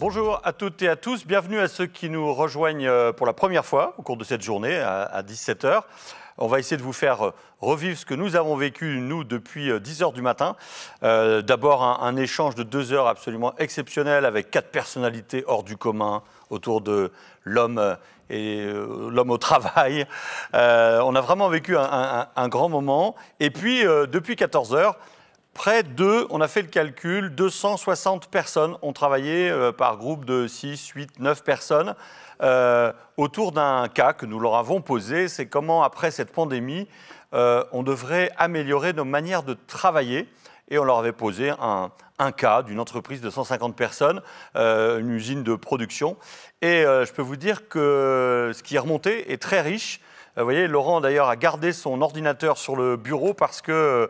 Bonjour à toutes et à tous, bienvenue à ceux qui nous rejoignent pour la première fois au cours de cette journée à 17 h. On va essayer de vous faire revivre ce que nous avons vécu, nous, depuis 10 h du matin. D'abord, un échange de 2 heures absolument exceptionnel avec 4 personnalités hors du commun autour de l'homme et l'homme au travail. On a vraiment vécu un grand moment. Et puis, depuis 14 h, on a fait le calcul, 260 personnes ont travaillé par groupe de 6, 8, 9 personnes autour d'un cas que nous leur avons posé. C'est comment, après cette pandémie, on devrait améliorer nos manières de travailler. Et on leur avait posé un cas d'une entreprise de 150 personnes, une usine de production. Et je peux vous dire que ce qui est remonté est très riche. Vous voyez, Laurent d'ailleurs a gardé son ordinateur sur le bureau parce qu'il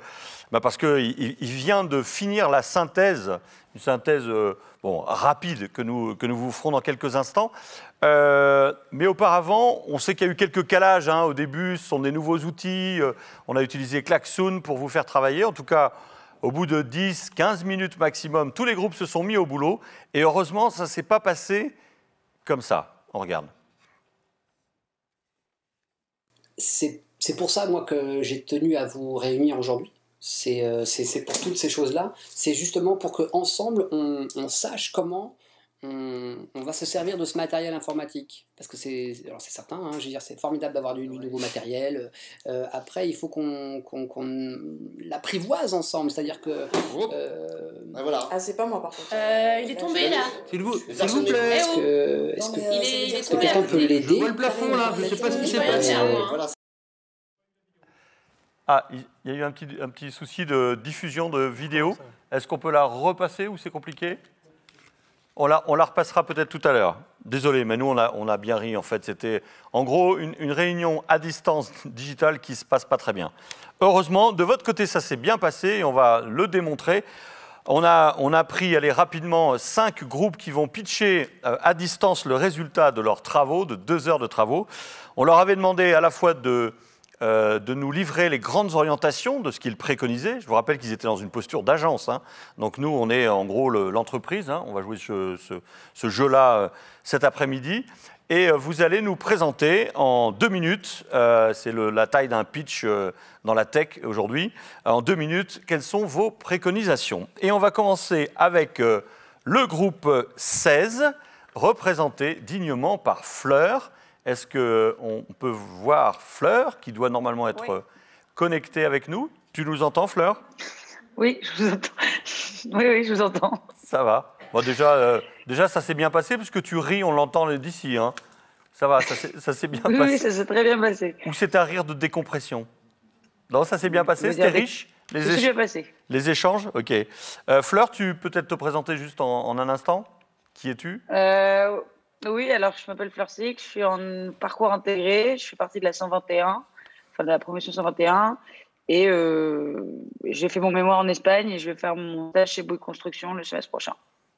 vient de finir la synthèse, une synthèse rapide que nous vous ferons dans quelques instants. Mais auparavant, on sait qu'il y a eu quelques calages au début, ce sont des nouveaux outils. On a utilisé Klaxoon pour vous faire travailler. En tout cas, au bout de 10-15 minutes maximum, tous les groupes se sont mis au boulot. Et heureusement, ça ne s'est pas passé comme ça. On regarde. C'est pour ça, moi, que j'ai tenu à vous réunir aujourd'hui. C'est pour toutes ces choses-là. C'est justement pour qu'ensemble, on sache comment on va se servir de ce matériel informatique. Parce que c'est certain, je veux dire, c'est formidable d'avoir du nouveau matériel. Après, il faut qu'on l'apprivoise ensemble. C'est-à-dire que... voilà. Ah, c'est pas moi, par contre. Il est tombé, là. S'il vous plaît. Est-ce que quelqu'un peut l'aider? Je vois le plafond, là. Je ne sais pas ce qui s'est passé. Voilà. Ah, il y a eu un petit souci de diffusion de vidéo. Est-ce qu'on peut la repasser ou c'est compliqué? On la repassera peut-être tout à l'heure. Désolé, mais nous, on a bien ri, en fait. C'était, en gros, une réunion à distance digitale qui ne se passe pas très bien. Heureusement, de votre côté, ça s'est bien passé et on va le démontrer. On a pris rapidement 5 groupes qui vont pitcher à distance le résultat de leurs travaux, de 2 heures de travaux. On leur avait demandé à la fois de nous livrer les grandes orientations de ce qu'ils préconisaient. Je vous rappelle qu'ils étaient dans une posture d'agence. Donc nous, on est en gros l'entreprise. On va jouer ce jeu-là cet après-midi. Et vous allez nous présenter en 2 minutes, c'est la taille d'un pitch dans la tech aujourd'hui, en 2 minutes, quelles sont vos préconisations. Et on va commencer avec le groupe 16, représenté dignement par Fleur. Est-ce qu'on peut voir Fleur, qui doit normalement être connectée avec nous? Tu nous entends, Fleur? Oui, je vous entends. Oui, je vous entends. Ça va. Bon, déjà, ça s'est bien passé, parce que tu ris, on l'entend d'ici. Ça va, ça s'est bien passé. Oui, ça s'est très bien passé. Ou c'est un rire de décompression? Non, ça s'est bien passé, c'était riche? Ça s'est bien passé. Les échanges? Ok. Fleur, tu peux peut-être te présenter juste en un instant? Qui es-tu? Oui, alors je m'appelle Fleur Six, je suis en parcours intégré, je suis partie de la 121, enfin de la promotion 121, et j'ai fait mon mémoire en Espagne et je vais faire mon stage chez Bouygues Construction le semestre prochain.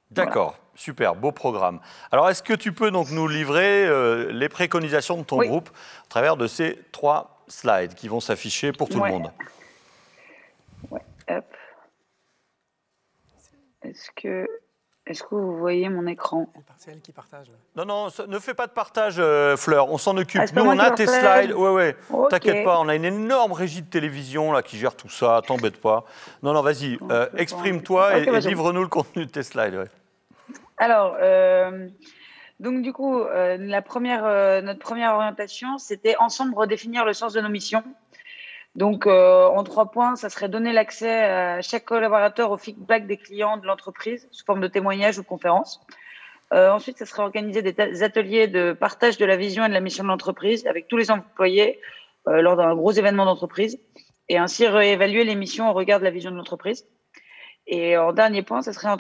D'accord, voilà. Super, beau programme. Alors, est-ce que tu peux donc nous livrer les préconisations de ton groupe à travers de ces 3 slides qui vont s'afficher pour tout le monde? Ouais, hop. Est-ce que vous voyez mon écran? C'est elle qui partage. Là. Non, ne fais pas de partage, Fleur. On s'en occupe. Nous, on a tes slides. Ouais. Okay. T'inquiète pas, on a une énorme régie de télévision là, qui gère tout ça. T'embête pas. Non, vas-y. Exprime-toi et livre-nous le contenu de tes slides. Ouais. Alors, donc du coup, notre première orientation, c'était ensemble redéfinir le sens de nos missions. Donc, en 3 points, ça serait donner l'accès à chaque collaborateur au feedback des clients de l'entreprise sous forme de témoignages ou de conférences. Ensuite, ça serait organiser des ateliers de partage de la vision et de la mission de l'entreprise avec tous les employés lors d'un gros événement d'entreprise et ainsi réévaluer les missions au regard de la vision de l'entreprise. Et en dernier point, ça serait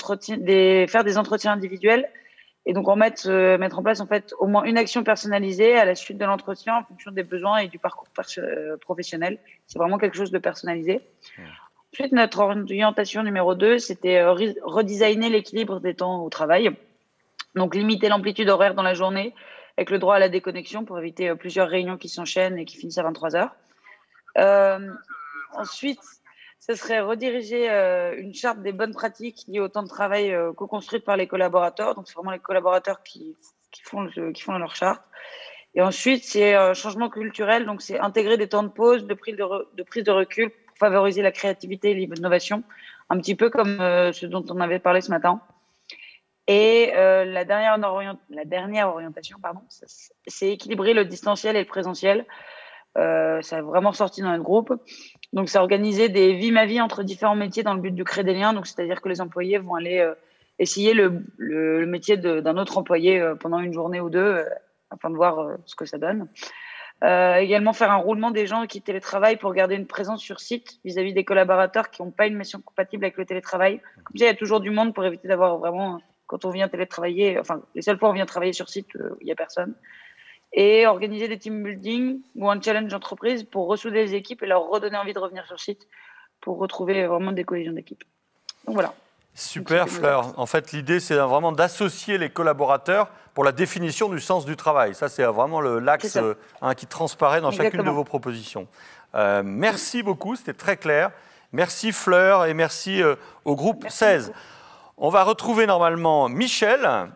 faire des entretiens individuels et donc mettre en place en fait au moins une action personnalisée à la suite de l'entretien en fonction des besoins et du parcours professionnel. C'est vraiment quelque chose de personnalisé. Ensuite, notre orientation numéro 2, c'était redesigner l'équilibre des temps au travail. Donc limiter l'amplitude horaire dans la journée avec le droit à la déconnexion pour éviter plusieurs réunions qui s'enchaînent et qui finissent à 23 h. Ensuite, ce serait rediriger une charte des bonnes pratiques liées au temps de travail co-construite par les collaborateurs. Donc, c'est vraiment les collaborateurs qui font leur charte. Et ensuite, c'est un changement culturel. Donc, c'est intégrer des temps de pause, de prise de recul pour favoriser la créativité et l'innovation, un petit peu comme ce dont on avait parlé ce matin. Et la dernière orientation, c'est équilibrer le distanciel et le présentiel. Ça a vraiment sorti dans notre groupe. Donc, c'est organiser des vie-ma-vie entre différents métiers dans le but de créer des liens. Donc, c'est-à-dire que les employés vont aller essayer le métier d'un autre employé pendant une journée ou deux afin de voir ce que ça donne. Également, faire un roulement des gens qui télétravaillent pour garder une présence sur site vis-à-y des collaborateurs qui n'ont pas une mission compatible avec le télétravail. Comme ça, il y a toujours du monde pour éviter d'avoir vraiment, quand on vient télétravailler, enfin, les seules fois où on vient travailler sur site, il n'y a personne. Et organiser des team building ou un challenge entreprise pour ressouder les équipes et leur redonner envie de revenir sur site pour retrouver vraiment des cohésions d'équipe. Donc voilà. Super Fleur. En fait, l'idée, c'est vraiment d'associer les collaborateurs pour la définition du sens du travail. Ça, c'est vraiment l'axe qui transparaît dans chacune de vos propositions. Merci beaucoup, c'était très clair. Merci Fleur et merci au groupe 16. Beaucoup. On va retrouver normalement Michel,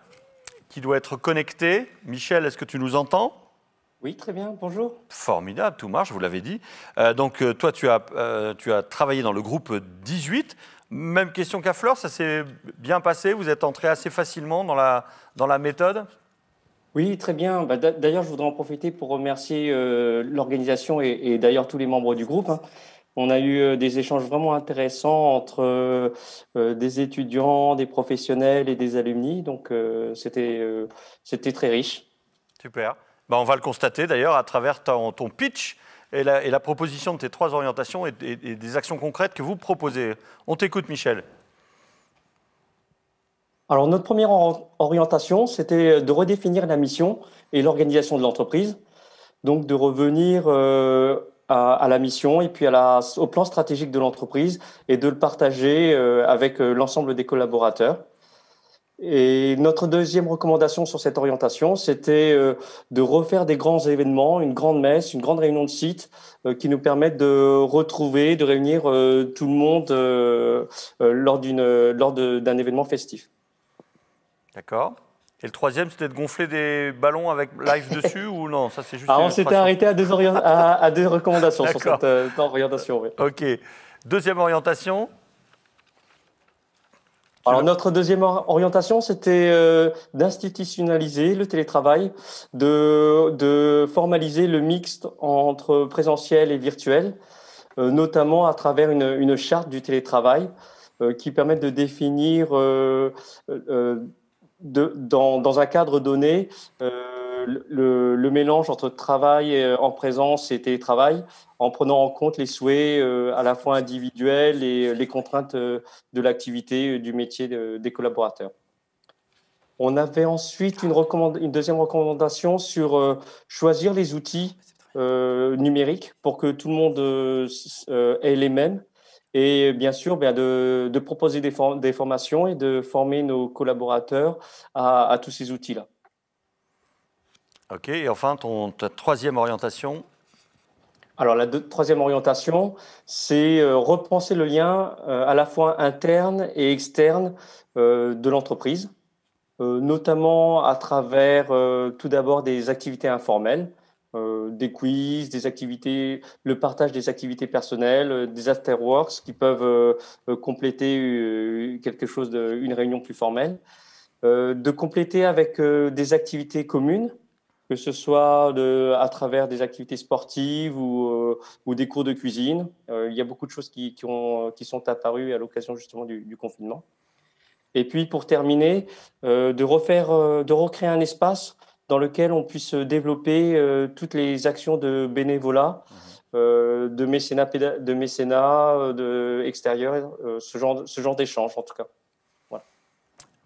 qui doit être connecté. Michel, est-ce que tu nous entends ? Oui, très bien, bonjour. Formidable, tout marche, vous l'avez dit. Donc, toi, tu as travaillé dans le groupe 18. Même question qu'à Fleur, ça s'est bien passé? Vous êtes entré assez facilement dans la méthode? Oui, très bien. D'ailleurs, je voudrais en profiter pour remercier l'organisation et d'ailleurs tous les membres du groupe. On a eu des échanges vraiment intéressants entre des étudiants, des professionnels et des alumni. Donc, c'était très riche. Super. On va le constater d'ailleurs à travers ton pitch et la proposition de tes 3 orientations et des actions concrètes que vous proposez. On t'écoute, Michel. Alors, notre première orientation, c'était de redéfinir la mission et l'organisation de l'entreprise. Donc, de revenir à la mission et puis au plan stratégique de l'entreprise et de le partager avec l'ensemble des collaborateurs. Et notre deuxième recommandation sur cette orientation, c'était de refaire des grands événements, une grande messe, une grande réunion de site qui nous permettent de retrouver, de réunir tout le monde lors d'un événement festif. D'accord. Et le troisième, c'était de gonfler des ballons avec live dessus ou non? Ça, c'est juste. On s'était arrêté à deux recommandations sur cette orientation. Oui. Ok. Deuxième orientation. Alors, notre deuxième orientation, c'était d'institutionnaliser le télétravail, de formaliser le mixte entre présentiel et virtuel, notamment à travers une charte du télétravail qui permet de définir dans un cadre donné le mélange entre travail en présence et télétravail, en prenant en compte les souhaits à la fois individuels et les contraintes de l'activité, du métier des collaborateurs. On avait ensuite une deuxième recommandation sur choisir les outils numériques pour que tout le monde ait les mêmes. Et bien sûr, de proposer des formations et de former nos collaborateurs à tous ces outils-là. Ok, et enfin, ta troisième orientation? Alors, la troisième orientation, c'est repenser le lien à la fois interne et externe de l'entreprise, notamment à travers tout d'abord des activités informelles, des quiz, le partage des activités personnelles, des afterworks qui peuvent compléter une réunion plus formelle, de compléter avec des activités communes, que ce soit à travers des activités sportives ou des cours de cuisine. Il y a beaucoup de choses qui sont apparues à l'occasion justement du confinement. Et puis pour terminer, de recréer un espace dans lequel on puisse développer toutes les actions de bénévolat, de mécénat, extérieur, ce genre d'échange en tout cas. Voilà.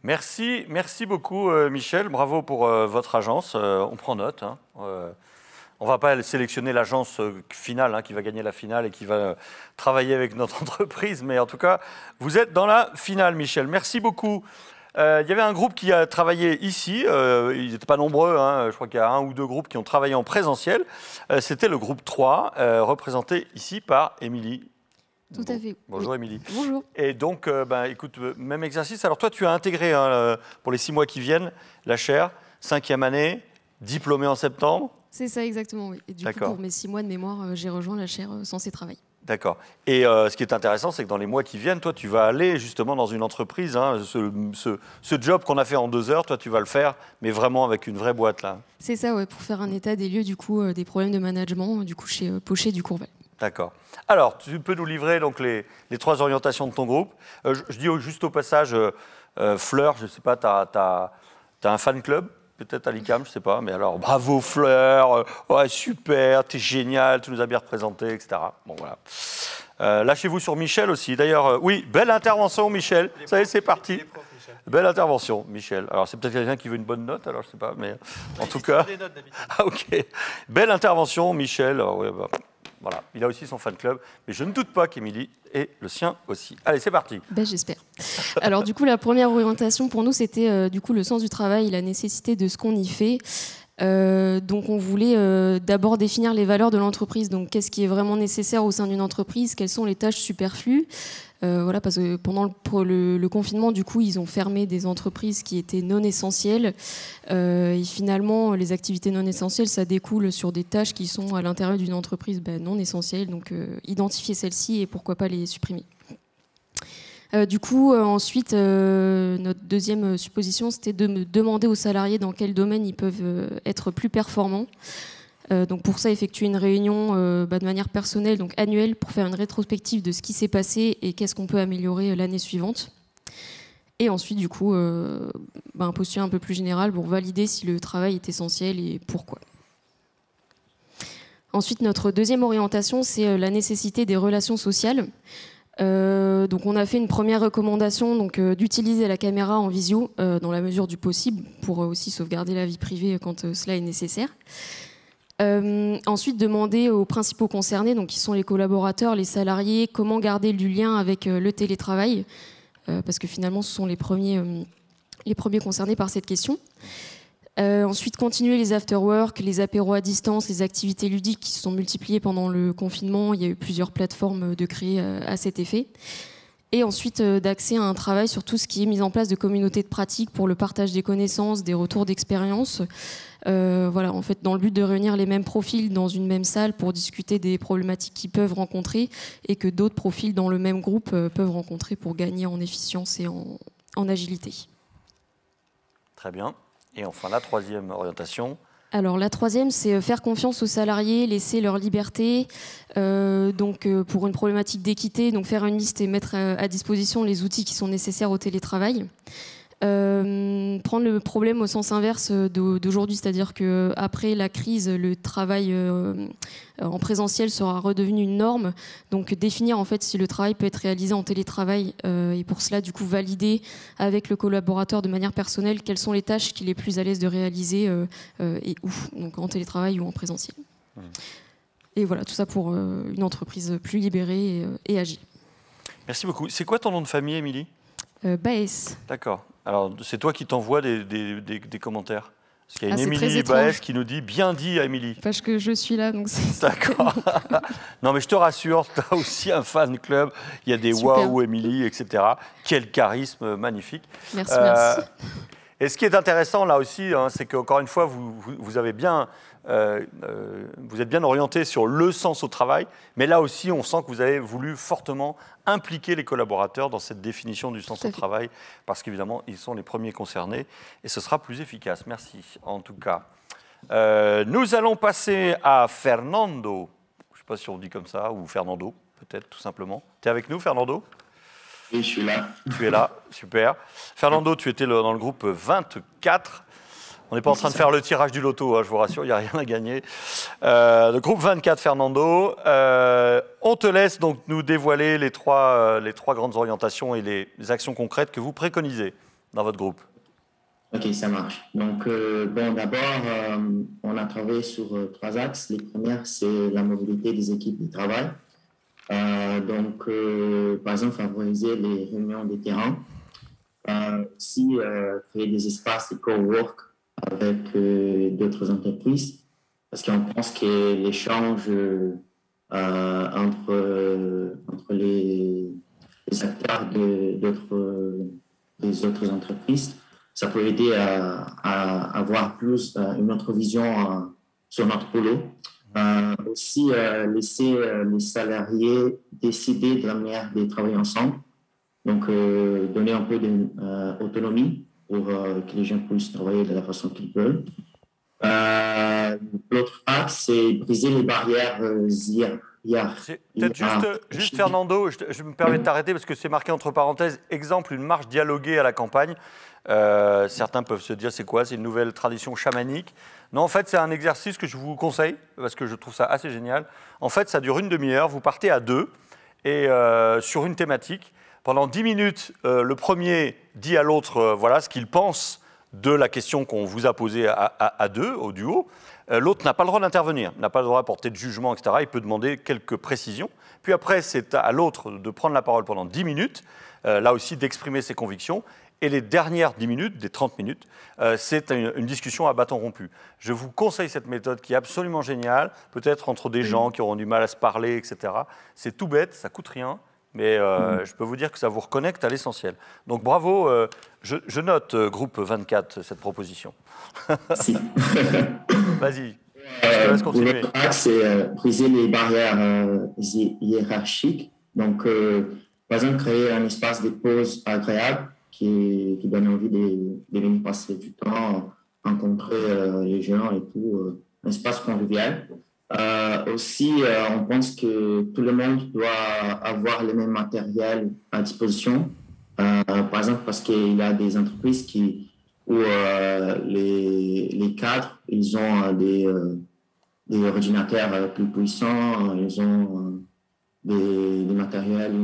Merci beaucoup Michel, bravo pour votre agence, on prend note. On ne va pas sélectionner l'agence finale qui va gagner la finale et qui va travailler avec notre entreprise, mais en tout cas, vous êtes dans la finale Michel, merci beaucoup. Il y avait un groupe qui a travaillé ici, ils n'étaient pas nombreux, je crois qu'il y a 1 ou 2 groupes qui ont travaillé en présentiel. C'était le groupe 3, représenté ici par Émilie. Tout à fait. Bonjour Émilie. Bonjour. Et donc, écoute, même exercice. Alors toi, tu as intégré, pour les 6 mois qui viennent, la chaire, 5e année, diplômé en septembre. C'est ça, exactement, oui. Et du coup, pour mes 6 mois de mémoire, j'ai rejoint la chaire Sens et Travail. D'accord. Et ce qui est intéressant, c'est que dans les mois qui viennent, toi, tu vas aller justement dans une entreprise. Hein, ce job qu'on a fait en 2 heures, toi, tu vas le faire, mais vraiment avec une vraie boîte, là. C'est ça, ouais, pour faire un état des lieux, du coup, des problèmes de management, du coup, chez Pochet du Courval. D'accord. Alors, tu peux nous livrer donc les 3 orientations de ton groupe. Je dis juste au passage, Fleur, je ne sais pas, tu as un fan club peut-être à l'ICAM, je ne sais pas. Mais alors, bravo Fleur, ouais, super, t'es génial, tu nous as bien représenté, etc. Bon, voilà. Lâchez-vous sur Michel aussi. D'ailleurs, oui, belle intervention, Michel. Ça y est, c'est parti. Belle intervention, Michel. Alors, c'est peut-être quelqu'un qui veut une bonne note, alors je ne sais pas, mais en tout cas... Des notes d'habitude. Ah, ok. Belle intervention, Michel. Alors, ouais, voilà, il a aussi son fan club, mais je ne doute pas qu'Émilie ait le sien aussi. Allez, c'est parti. J'espère. Alors du coup, la première orientation pour nous, c'était du coup le sens du travail, la nécessité de ce qu'on y fait. Donc on voulait d'abord définir les valeurs de l'entreprise. Donc qu'est-ce qui est vraiment nécessaire au sein d'une entreprise, quelles sont les tâches superflues. Voilà, parce que pendant le confinement, du coup, ils ont fermé des entreprises qui étaient non essentielles. Et finalement, les activités non essentielles, ça découle sur des tâches qui sont à l'intérieur d'une entreprise non essentielle. Donc, identifier celles-ci et pourquoi pas les supprimer. Du coup, ensuite, notre deuxième supposition, c'était de demander aux salariés dans quel domaine ils peuvent être plus performants. Donc pour ça, effectuer une réunion de manière personnelle, donc annuelle, pour faire une rétrospective de ce qui s'est passé et qu'est-ce qu'on peut améliorer l'année suivante. Et ensuite, du coup, un postulat un peu plus général pour valider si le travail est essentiel et pourquoi. Ensuite, notre deuxième orientation, c'est la nécessité des relations sociales. Donc on a fait une première recommandation d'utiliser la caméra en visio dans la mesure du possible pour aussi sauvegarder la vie privée quand cela est nécessaire. Ensuite, demander aux principaux concernés, donc qui sont les collaborateurs, les salariés, comment garder du lien avec le télétravail, parce que finalement, ce sont les premiers concernés par cette question. Ensuite, continuer les after-work, les apéros à distance, les activités ludiques qui se sont multipliées pendant le confinement. Il y a eu plusieurs plateformes de créer à cet effet. Et ensuite, d'axer à un travail sur tout ce qui est mise en place de communautés de pratique pour le partage des connaissances, des retours d'expérience. Voilà, en fait, dans le but de réunir les mêmes profils dans une même salle pour discuter des problématiques qu'ils peuvent rencontrer et que d'autres profils dans le même groupe peuvent rencontrer pour gagner en efficience et en agilité. Très bien. Et enfin, la troisième orientation. Alors la troisième, c'est faire confiance aux salariés, laisser leur liberté. Pour une problématique d'équité, donc faire une liste et mettre à disposition les outils qui sont nécessaires au télétravail. Prendre le problème au sens inverse d'aujourd'hui, c'est-à-dire qu'après la crise, le travail en présentiel sera redevenu une norme. Donc définir en fait si le travail peut être réalisé en télétravail et pour cela du coup valider avec le collaborateur de manière personnelle quelles sont les tâches qu'il est plus à l'aise de réaliser et où, donc en télétravail ou en présentiel. Et voilà, tout ça pour une entreprise plus libérée et agile. Merci beaucoup. C'est quoi ton nom de famille, Émilie ? Baes. D'accord. Alors, c'est toi qui t'envoies des commentaires. Parce qu'il y a une Émilie Baes qui nous dit « Bien dit à Émilie ». Parce que je suis là, donc c'est... D'accord. Non, mais je te rassure, tu as aussi un fan club. Il y a des waouh, Émilie, etc. Quel charisme magnifique. Merci, merci. Et ce qui est intéressant là aussi, c'est qu'encore une fois, vous êtes bien orienté sur le sens au travail, mais là aussi, on sent que vous avez voulu fortement impliquer les collaborateurs dans cette définition du sens au travail, parce qu'évidemment, ils sont les premiers concernés, et ce sera plus efficace. Merci, en tout cas. Nous allons passer à Fernando. Je ne sais pas si on dit comme ça, ou Fernando, peut-être, tout simplement. Tu es avec nous, Fernando ? Oui, je suis là. Tu es là, super. Fernando, tu étais dans le groupe 24. On n'est pas en train de faire le tirage du loto, je vous rassure, il n'y a rien à gagner. Le groupe 24, Fernando. On te laisse donc nous dévoiler les trois grandes orientations et les actions concrètes que vous préconisez dans votre groupe. Ok, ça marche. Donc, d'abord, on a travaillé sur 3 axes. Les premières, c'est la mobilité des équipes de travail. Par exemple, favoriser les réunions de terrain. Aussi, créer des espaces de co-work avec d'autres entreprises, parce qu'on pense que l'échange entre les acteurs des autres entreprises. Ça peut aider à avoir plus une autre vision sur notre boulot. Aussi, laisser les salariés décider de la manière de travailler ensemble. Donc, donner un peu d'autonomie pour que les gens puissent travailler de la façon qu'ils veulent. L'autre axe, c'est briser les barrières Peut-être juste Fernando, je me permets de t'arrêter parce que c'est marqué entre parenthèses, exemple, une marche dialoguée à la campagne. Certains peuvent se dire, c'est quoi? C'est une nouvelle tradition chamanique. Non, en fait, c'est un exercice que je vous conseille parce que je trouve ça assez génial. En fait, ça dure une demi-heure. Vous partez à deux et sur une thématique. Pendant 10 minutes, le premier dit à l'autre voilà ce qu'il pense de la question qu'on vous a posée à deux, au duo. L'autre n'a pas le droit d'intervenir, n'a pas le droit d'apporter de jugement, etc. Il peut demander quelques précisions. Puis après, c'est à l'autre de prendre la parole pendant 10 minutes, là aussi d'exprimer ses convictions. Et les dernières 10 minutes, des 30 minutes, c'est une discussion à bâton rompu. Je vous conseille cette méthode qui est absolument géniale, peut-être entre des gens qui auront du mal à se parler, etc. C'est tout bête, ça ne coûte rien. Mais je peux vous dire que ça vous reconnecte à l'essentiel. Donc bravo, je note, groupe 24, cette proposition. Merci. Vas-y, je te laisse continuer. L'autre axe, c'est briser les barrières hiérarchiques. Donc, par exemple, créer un espace de pause agréable qui donne envie de venir passer du temps, rencontrer les gens et tout, un espace convivial. Aussi, on pense que tout le monde doit avoir le même matériel à disposition. Par exemple, parce qu'il y a des entreprises où les cadres, ils ont des ordinateurs plus puissants, ils ont des matériels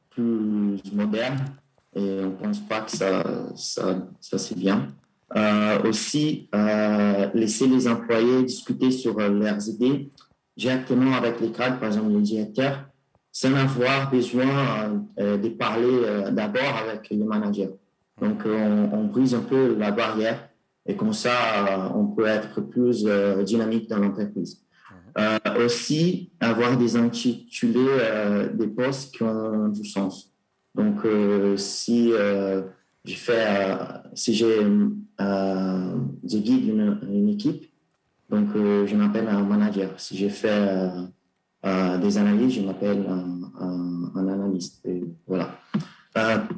plus modernes et on ne pense pas que ça c'est bien. Aussi, laisser les employés discuter sur leurs idées directement avec les cadres, par exemple le directeur, sans avoir besoin de parler d'abord avec le manager. Donc, on brise un peu la barrière et comme ça, on peut être plus dynamique dans l'entreprise. Aussi, avoir des intitulés des postes qui ont du sens. Donc, si je guide une équipe, donc je m'appelle un manager. Si j'ai fait des analyses, je m'appelle un analyste. Et voilà.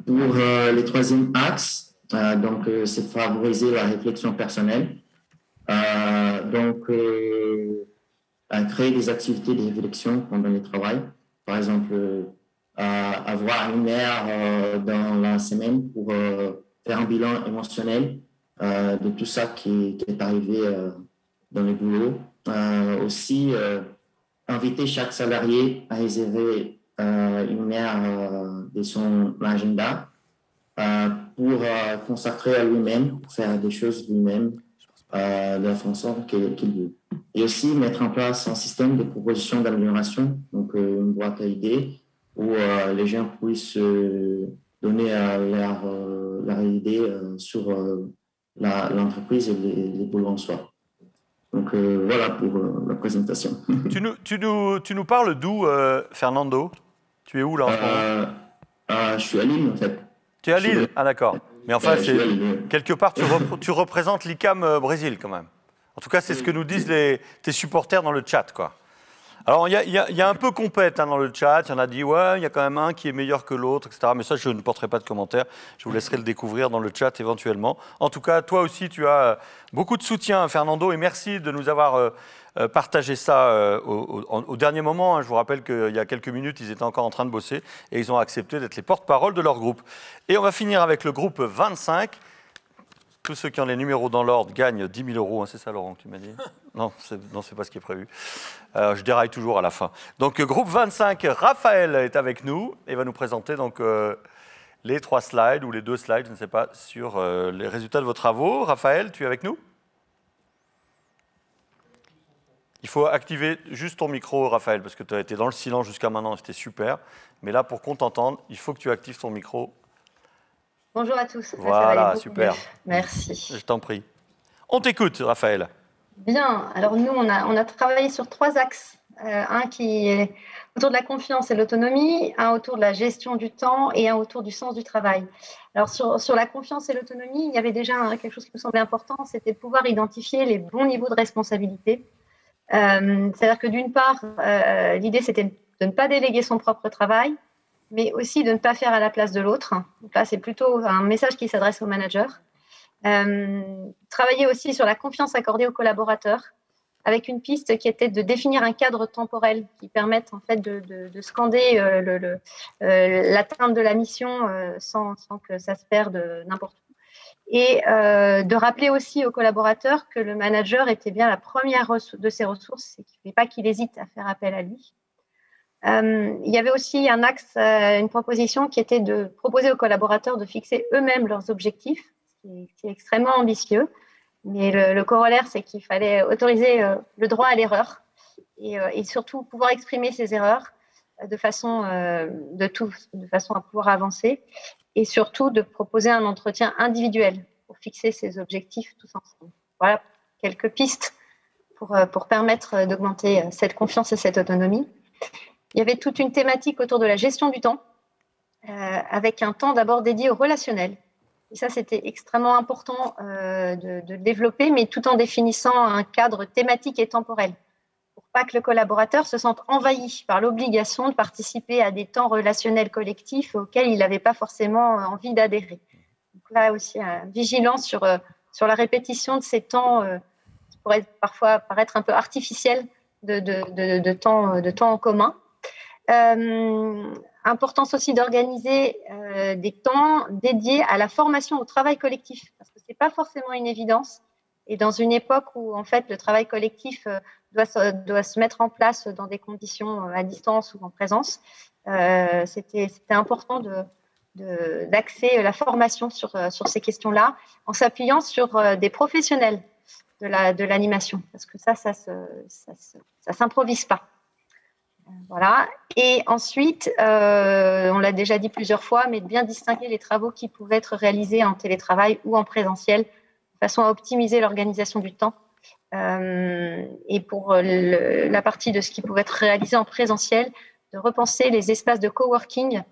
Pour le troisième axe, c'est favoriser la réflexion personnelle. Créer des activités de réflexion pendant le travail. Par exemple, avoir une heure dans la semaine pour faire un bilan émotionnel de tout ça qui est arrivé dans le boulot. Aussi, inviter chaque salarié à réserver une heure de son agenda pour consacrer à lui-même, pour faire des choses lui-même de la façon qu'il veut. Et aussi mettre en place un système de propositions d'amélioration, donc une boîte à idées où les gens puissent donner leur idée sur l'entreprise et les boulots en soi. Donc voilà pour la présentation. Tu nous parles d'où, Fernando? Tu es où là en ce moment? Je suis à Lille en fait. Tu es à Lille? Ah d'accord. Mais enfin, quelque part, tu représentes l'ICAM Brésil quand même. En tout cas, c'est ce que nous disent tes supporters dans le chat, quoi. Alors, il y a un peu compète dans le chat. Il y en a dit, ouais, il y a quand même un qui est meilleur que l'autre, etc. Mais ça, je ne porterai pas de commentaires. Je vous laisserai le découvrir dans le chat éventuellement. En tout cas, toi aussi, tu as beaucoup de soutien, Fernando, et merci de nous avoir partagé ça au dernier moment. Je vous rappelle qu'il y a quelques minutes, ils étaient encore en train de bosser et ils ont accepté d'être les porte-parole de leur groupe. Et on va finir avec le groupe 25. Tous ceux qui ont les numéros dans l'ordre gagnent 10 000 euros. Hein, c'est ça, Laurent, que tu m'as dit? Non, c'est pas ce qui est prévu. Je déraille toujours à la fin. Donc, groupe 25, Raphaël est avec nous et va nous présenter donc, les 3 slides ou les 2 slides, je ne sais pas, sur les résultats de vos travaux. Raphaël, tu es avec nous? Il faut activer juste ton micro, Raphaël, parce que tu as été dans le silence jusqu'à maintenant et c'était super. Mais là, pour qu'on t'entende, il faut que tu actives ton micro. Bonjour à tous. Voilà, super. Mieux. Merci. Je t'en prie. On t'écoute, Raphaël. Bien. Alors nous, on a travaillé sur 3 axes un qui est autour de la confiance et l'autonomie, un autour de la gestion du temps et un autour du sens du travail. Alors sur la confiance et l'autonomie, il y avait déjà quelque chose qui me semblait important, c'était de pouvoir identifier les bons niveaux de responsabilité. C'est-à-dire que d'une part, l'idée c'était de ne pas déléguer son propre travail, mais aussi de ne pas faire à la place de l'autre. Donc là, c'est plutôt un message qui s'adresse aux managers. Travailler aussi sur la confiance accordée aux collaborateurs, avec une piste qui était de définir un cadre temporel qui permette en fait de scander l'atteinte de la mission sans que ça se perde n'importe où. Et de rappeler aussi aux collaborateurs que le manager était bien la première de ses ressources et qu'il ne fallait pas qu'il hésite à faire appel à lui. Il y avait aussi un axe, une proposition qui était de proposer aux collaborateurs de fixer eux-mêmes leurs objectifs, ce qui est extrêmement ambitieux. Mais le corollaire, c'est qu'il fallait autoriser le droit à l'erreur et surtout pouvoir exprimer ses erreurs de façon à pouvoir avancer et surtout de proposer un entretien individuel pour fixer ses objectifs tous ensemble. Voilà quelques pistes pour permettre d'augmenter cette confiance et cette autonomie. Il y avait toute une thématique autour de la gestion du temps avec un temps d'abord dédié au relationnel. Et ça, c'était extrêmement important de développer, mais tout en définissant un cadre thématique et temporel, pour pas que le collaborateur se sente envahi par l'obligation de participer à des temps relationnels collectifs auxquels il n'avait pas forcément envie d'adhérer. Donc là aussi, vigilance sur la répétition de ces temps qui pourraient parfois paraître un peu artificiels de temps en commun. Importance aussi d'organiser des temps dédiés à la formation au travail collectif, parce que ce n'est pas forcément une évidence. Et dans une époque où, en fait, le travail collectif doit se mettre en place dans des conditions à distance ou en présence, c'était important d'axer la formation sur ces questions-là, en s'appuyant sur des professionnels de l'animation, parce que ça s'improvise pas. Voilà. Et ensuite, on l'a déjà dit plusieurs fois, mais de bien distinguer les travaux qui pouvaient être réalisés en télétravail ou en présentiel, de façon à optimiser l'organisation du temps. Et pour la partie de ce qui pouvait être réalisé en présentiel, de repenser les espaces de coworking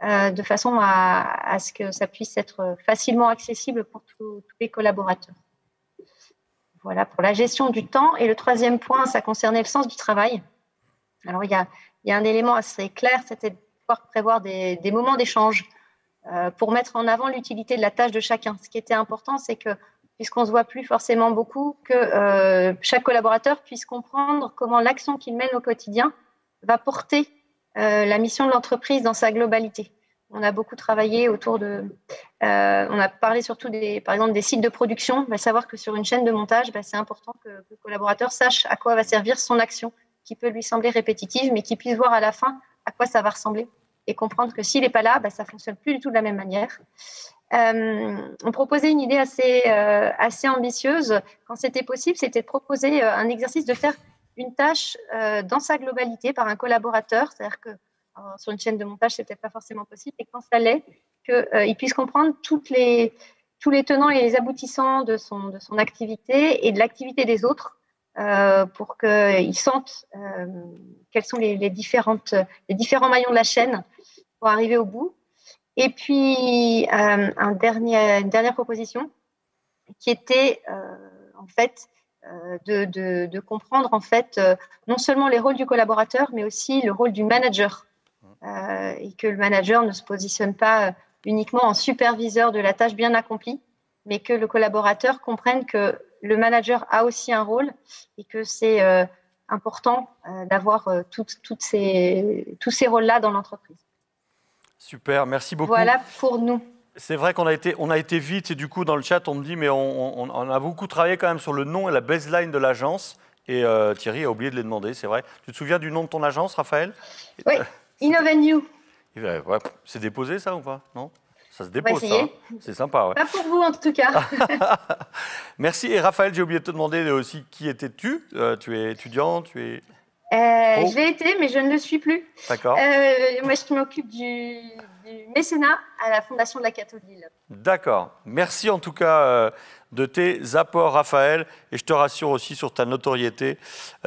de façon à ce que ça puisse être facilement accessible pour tous les collaborateurs. Voilà pour la gestion du temps. Et le troisième point, ça concernait le sens du travail. Alors, il y a un élément assez clair, c'était de pouvoir prévoir des moments d'échange pour mettre en avant l'utilité de la tâche de chacun. Ce qui était important, c'est que, puisqu'on ne se voit plus forcément beaucoup, que chaque collaborateur puisse comprendre comment l'action qu'il mène au quotidien va porter la mission de l'entreprise dans sa globalité. On a beaucoup travaillé autour on a parlé surtout par exemple des sites de production. On va savoir que sur une chaîne de montage, c'est important que le collaborateur sache à quoi va servir son action, qui peut lui sembler répétitive, mais qui puisse voir à la fin à quoi ça va ressembler et comprendre que s'il n'est pas là, ça ne fonctionne plus du tout de la même manière. On proposait une idée assez ambitieuse. Quand c'était possible, c'était de proposer un exercice de faire une tâche dans sa globalité par un collaborateur. C'est-à-dire que sur une chaîne de montage, ce n'était pas forcément possible. Et quand ça l'est, qu'il puisse comprendre tous les tenants et les aboutissants de son activité et de l'activité des autres, pour qu'ils sentent quels sont les différents maillons de la chaîne pour arriver au bout. Et puis, une dernière proposition qui était en fait de comprendre en fait non seulement les rôles du collaborateur, mais aussi le rôle du manager. Et que le manager ne se positionne pas uniquement en superviseur de la tâche bien accomplie, mais que le collaborateur comprenne que le manager a aussi un rôle et que c'est important d'avoir tous ces rôles-là dans l'entreprise. Super, merci beaucoup. Voilà pour nous. C'est vrai qu'on a été vite et du coup dans le chat on me dit mais on a beaucoup travaillé quand même sur le nom et la baseline de l'agence et Thierry a oublié de les demander, c'est vrai. Tu te souviens du nom de ton agence, Raphaël? Oui, Innovenue. Ouais, c'est déposé ça ou pas? Non? Ça se dépose, ça. Hein. C'est sympa. Ouais. Pas pour vous, en tout cas. Merci. Et Raphaël, j'ai oublié de te demander aussi qui étais-tu? Tu es étudiant, Je l'ai été, mais je ne le suis plus. D'accord. Moi, je m'occupe du mécénat à la Fondation de la Catho de Lille. D'accord. Merci en tout cas de tes apports, Raphaël. Et je te rassure aussi sur ta notoriété.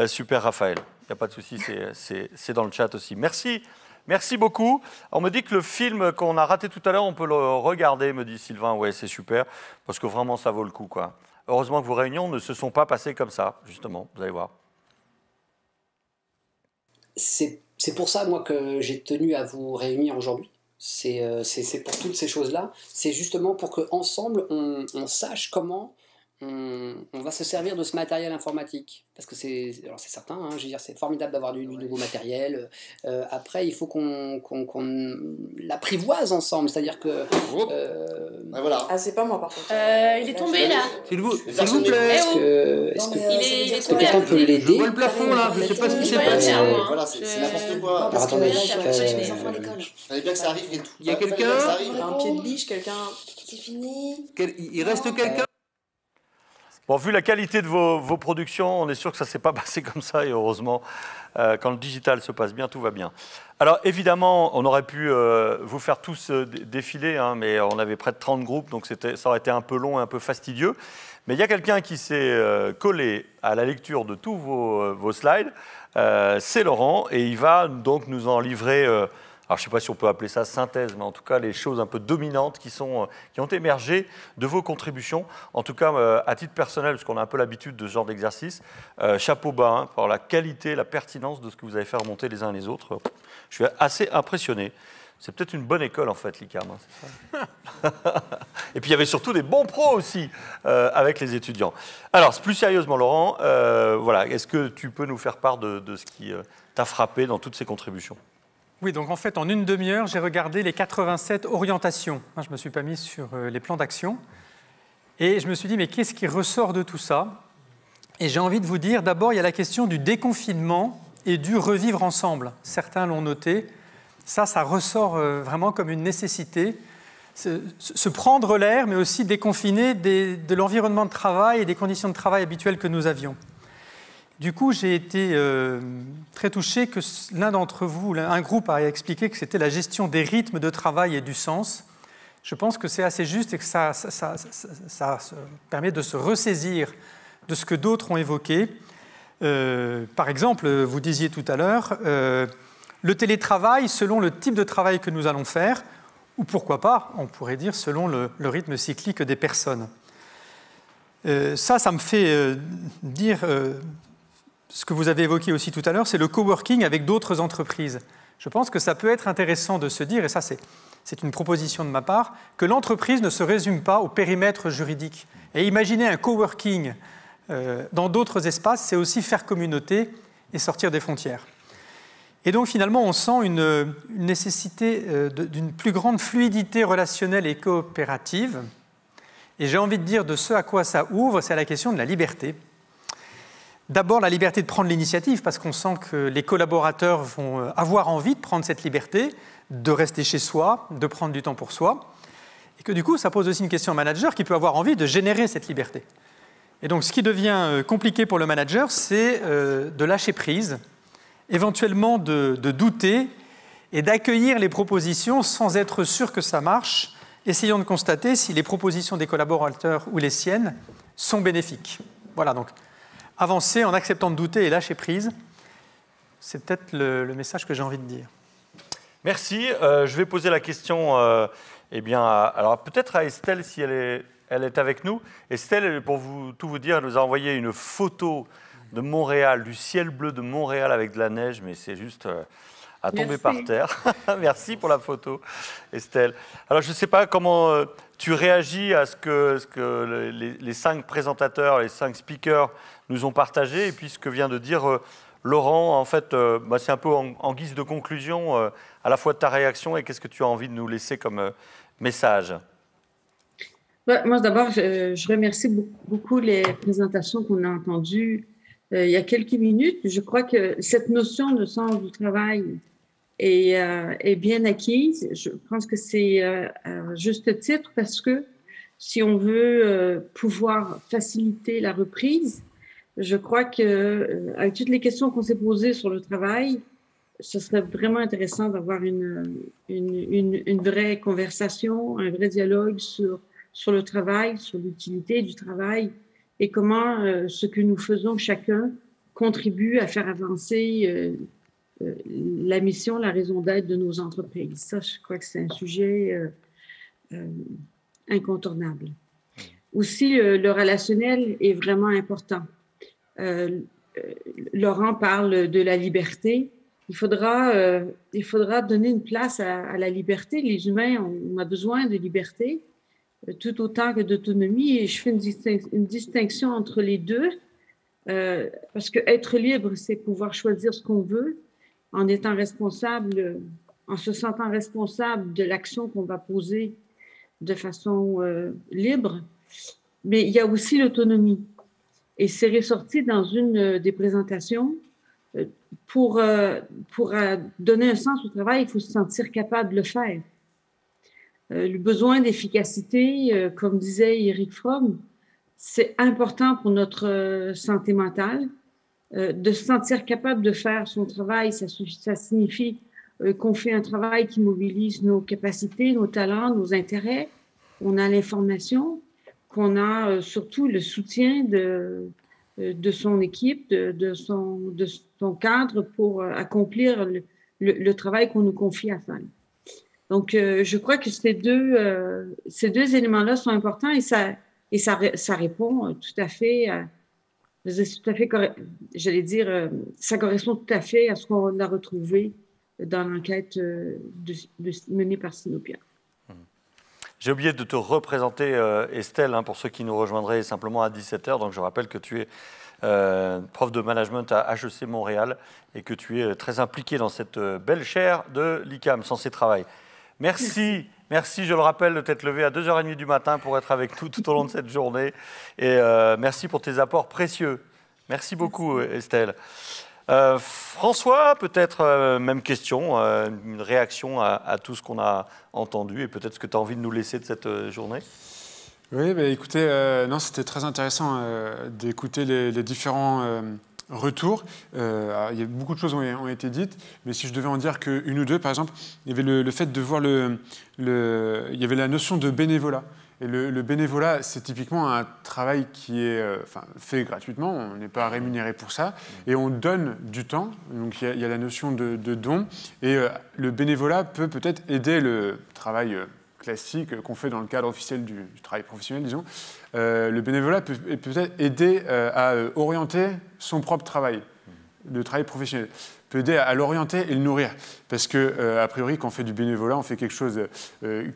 Super, Raphaël. n'y a pas de souci, c'est dans le chat aussi. Merci. Merci beaucoup. On me dit que le film qu'on a raté tout à l'heure, on peut le regarder, me dit Sylvain. Ouais, c'est super, parce que vraiment, ça vaut le coup, quoi. Heureusement que vos réunions ne se sont pas passées comme ça, justement, vous allez voir. C'est pour ça, moi, que j'ai tenu à vous réunir aujourd'hui. C'est pour toutes ces choses-là. C'est justement pour qu'ensemble, on sache comment on va se servir de ce matériel informatique. Parce que c'est certain, hein, je veux dire, c'est formidable d'avoir du nouveau matériel. Après, il faut qu'on l'apprivoise ensemble. C'est-à-dire que... voilà. Ah, c'est pas moi, par contre. Il est tombé, là. S'il vous plaît. Est-ce que quelqu'un peut l'aider? Je vois le plafond, là. Je ne sais pas ce qui s'est passé. Voilà, c'est n'importe quoi. Alors, attendez. Fallait bien que ça arrive et tout. Il y a quelqu'un? Un pied de biche, quelqu'un... C'est fini. Il reste quelqu'un? Bon, vu la qualité de vos productions, on est sûr que ça ne s'est pas passé comme ça, et heureusement, quand le digital se passe bien, tout va bien. Alors, évidemment, on aurait pu vous faire tous défiler, hein, mais on avait près de 30 groupes, donc ça aurait été un peu long et un peu fastidieux. Mais il y a quelqu'un qui s'est collé à la lecture de tous vos slides, c'est Laurent, et il va donc nous en livrer... alors, je ne sais pas si on peut appeler ça synthèse, mais en tout cas, les choses un peu dominantes qui ont émergé de vos contributions. En tout cas, à titre personnel, parce qu'on a un peu l'habitude de ce genre d'exercice, chapeau bas hein, pour la qualité, la pertinence de ce que vous avez fait remonter les uns les autres. Je suis assez impressionné. C'est peut-être une bonne école, en fait, l'ICAM. Hein, c'est ça. Et puis, il y avait surtout des bons pros aussi avec les étudiants. Alors, plus sérieusement, Laurent, voilà, est-ce que tu peux nous faire part de ce qui t'a frappé dans toutes ces contributions ? Oui, donc en fait, en une demi-heure, j'ai regardé les 87 orientations. Je ne me suis pas mis sur les plans d'action. Et je me suis dit, mais qu'est-ce qui ressort de tout ça? Et j'ai envie de vous dire, d'abord, il y a la question du déconfinement et du revivre ensemble. Certains l'ont noté. Ça ressort vraiment comme une nécessité. Se prendre l'air, mais aussi déconfiner de l'environnement de travail et des conditions de travail habituelles que nous avions. Du coup, j'ai été très touché que l'un d'entre vous, un groupe, a expliqué que c'était la gestion des rythmes de travail et du sens. Je pense que c'est assez juste et que ça permet de se ressaisir de ce que d'autres ont évoqué. Par exemple, vous disiez tout à l'heure, le télétravail selon le type de travail que nous allons faire, ou pourquoi pas, on pourrait dire, selon le rythme cyclique des personnes. Ça me fait dire... ce que vous avez évoqué aussi tout à l'heure, c'est le coworking avec d'autres entreprises. Je pense que ça peut être intéressant de se dire, et ça c'est une proposition de ma part, que l'entreprise ne se résume pas au périmètre juridique. Et imaginer un coworking dans d'autres espaces, c'est aussi faire communauté et sortir des frontières. Et donc finalement, on sent une nécessité d'une plus grande fluidité relationnelle et coopérative. Et j'ai envie de dire de ce à quoi ça ouvre, c'est à la question de la liberté. D'abord, la liberté de prendre l'initiative, parce qu'on sent que les collaborateurs vont avoir envie de prendre cette liberté, de rester chez soi, de prendre du temps pour soi, et que du coup, ça pose aussi une question au manager qui peut avoir envie de générer cette liberté. Et donc, ce qui devient compliqué pour le manager, c'est de lâcher prise, éventuellement de douter et d'accueillir les propositions sans être sûr que ça marche, essayant de constater si les propositions des collaborateurs ou les siennes sont bénéfiques. Voilà, donc avancer en acceptant de douter et lâcher prise, c'est peut-être le message que j'ai envie de dire. Merci. Je vais poser la question alors peut-être à Estelle, si elle est avec nous. Estelle, pour tout vous dire, elle nous a envoyé une photo de Montréal, du ciel bleu de Montréal avec de la neige, mais c'est juste à tomber par terre. Merci pour la photo, Estelle. Alors, je ne sais pas comment tu réagis à ce que les 5 présentateurs, les 5 speakers nous ont partagé, et puis ce que vient de dire Laurent. En fait, c'est un peu en guise de conclusion, à la fois de ta réaction et qu'est-ce que tu as envie de nous laisser comme message. Moi, d'abord, je remercie beaucoup les présentations qu'on a entendues il y a quelques minutes. Je crois que cette notion de sens du travail est bien acquise. Je pense que c'est à juste titre, parce que si on veut pouvoir faciliter la reprise, je crois qu'avec toutes les questions qu'on s'est posées sur le travail, ce serait vraiment intéressant d'avoir une vraie conversation, un vrai dialogue sur le travail, sur l'utilité du travail et comment ce que nous faisons chacun contribuent à faire avancer la mission, la raison d'être de nos entreprises. Ça, je crois que c'est un sujet incontournable. Aussi, le relationnel est vraiment important. Laurent parle de la liberté. Il faudra donner une place à la liberté. Les humains, on a besoin de liberté, tout autant que d'autonomie. Et je fais une distinction entre les deux, parce que être libre, c'est pouvoir choisir ce qu'on veut, en étant responsable, en se sentant responsable de l'action qu'on va poser de façon libre. Mais il y a aussi l'autonomie. Et c'est ressorti dans une des présentations. Pour donner un sens au travail, il faut se sentir capable de le faire. Le besoin d'efficacité, comme disait Eric Fromm, c'est important pour notre santé mentale. De se sentir capable de faire son travail, ça signifie qu'on fait un travail qui mobilise nos capacités, nos talents, nos intérêts. On a l'information, qu'on a surtout le soutien de son équipe, de son cadre pour accomplir le travail qu'on nous confie à faire. Donc, je crois que ces deux éléments-là sont importants et ça répond tout à fait j'allais dire, ça correspond tout à fait à ce qu'on a retrouvé dans l'enquête menée par Sinopia. J'ai oublié de te représenter, Estelle, pour ceux qui nous rejoindraient simplement à 17h. Donc, je rappelle que tu es prof de management à HEC Montréal et que tu es très impliquée dans cette belle chaire de l'ICAM, Sens et Travail. Merci, je le rappelle, de t'être levé à 2h30 du matin pour être avec nous tout au long de cette journée. Et merci pour tes apports précieux. Merci beaucoup, Estelle. François, peut-être même question, une réaction à tout ce qu'on a entendu et peut-être ce que tu as envie de nous laisser de cette journée. Oui, écoutez, c'était très intéressant d'écouter les différents retours. Il y a beaucoup de choses ont été dites, mais si je devais en dire qu'une ou deux, par exemple, il y avait le fait de voir il y avait la notion de bénévolat. Et le bénévolat, c'est typiquement un travail qui est fait gratuitement, on n'est pas rémunéré pour ça, et on donne du temps, donc il y a la notion de don, et le bénévolat peut-être aider le travail classique qu'on fait dans le cadre officiel du travail professionnel, disons. Le bénévolat peut peut-être aider à orienter son propre travail, le travail professionnel. Peut aider à l'orienter et le nourrir. Parce que, a priori, quand on fait du bénévolat, on fait quelque chose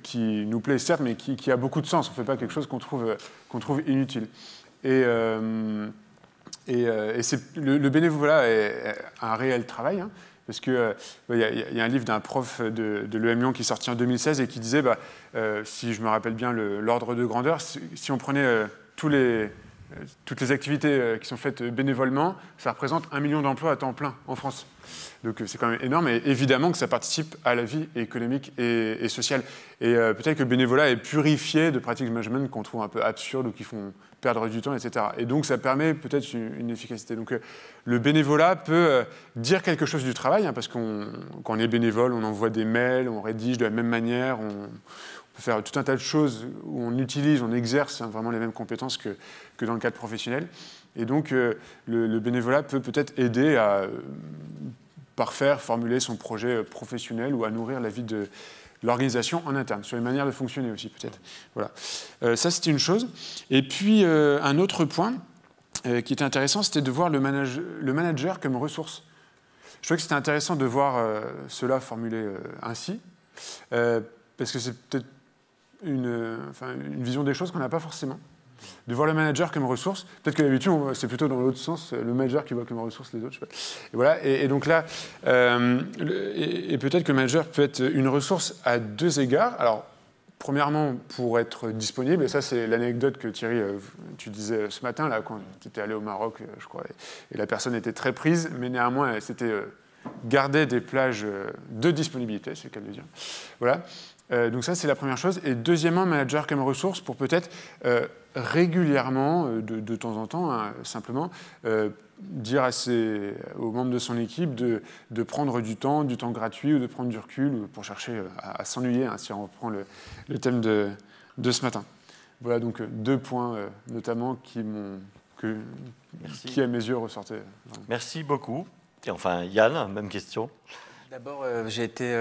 qui nous plaît, certes, mais qui a beaucoup de sens. On ne fait pas quelque chose qu'on trouve inutile. Et le bénévolat est un réel travail, parce qu'il y a un livre d'un prof de l'EM Lyon qui est sorti en 2016 et qui disait, si je me rappelle bien l'ordre de grandeur, si on prenait toutes les activités qui sont faites bénévolement, ça représente 1 million d'emplois à temps plein en France. Donc c'est quand même énorme et évidemment que ça participe à la vie économique et sociale. Et peut-être que le bénévolat est purifié de pratiques de management qu'on trouve un peu absurdes ou qui font perdre du temps, etc. Et donc ça permet peut-être une efficacité. Donc le bénévolat peut dire quelque chose du travail, parce quand on est bénévole, on envoie des mails, on rédige de la même manière, on peut faire tout un tas de choses où on utilise, on exerce vraiment les mêmes compétences que dans le cadre professionnel. Et donc, le bénévolat peut peut-être aider à parfaire, formuler son projet professionnel ou à nourrir la vie de l'organisation en interne, sur les manières de fonctionner aussi, peut-être. Voilà. Ça, c'était une chose. Et puis, un autre point qui était intéressant, c'était de voir le manager comme ressource. Je trouvais que c'était intéressant de voir cela formulé ainsi, parce que c'est peut-être une vision des choses qu'on n'a pas forcément. De voir le manager comme ressource. Peut-être que d'habitude, c'est plutôt dans l'autre sens, le manager qui voit comme ressource les autres. Je sais pas. Et voilà. Et donc là, et peut-être que le manager peut être une ressource à deux égards. Alors, premièrement, pour être disponible, et ça, c'est l'anecdote que Thierry, tu disais ce matin, là, quand tu étais allé au Maroc, je crois, et la personne était très prise, mais néanmoins, elle s'était gardée des plages de disponibilité, c'est le cas de le dire. Voilà. Donc ça, c'est la première chose. Et deuxièmement, manager comme ressource pour peut-être régulièrement, de temps en temps, simplement, dire aux membres de son équipe de prendre du temps gratuit ou de prendre du recul pour chercher à s'ennuyer, si on reprend le thème de ce matin. Voilà donc deux points notamment que qui, à mes yeux, ressortait. Merci beaucoup. Et enfin, Yann, même question. D'abord, j'ai été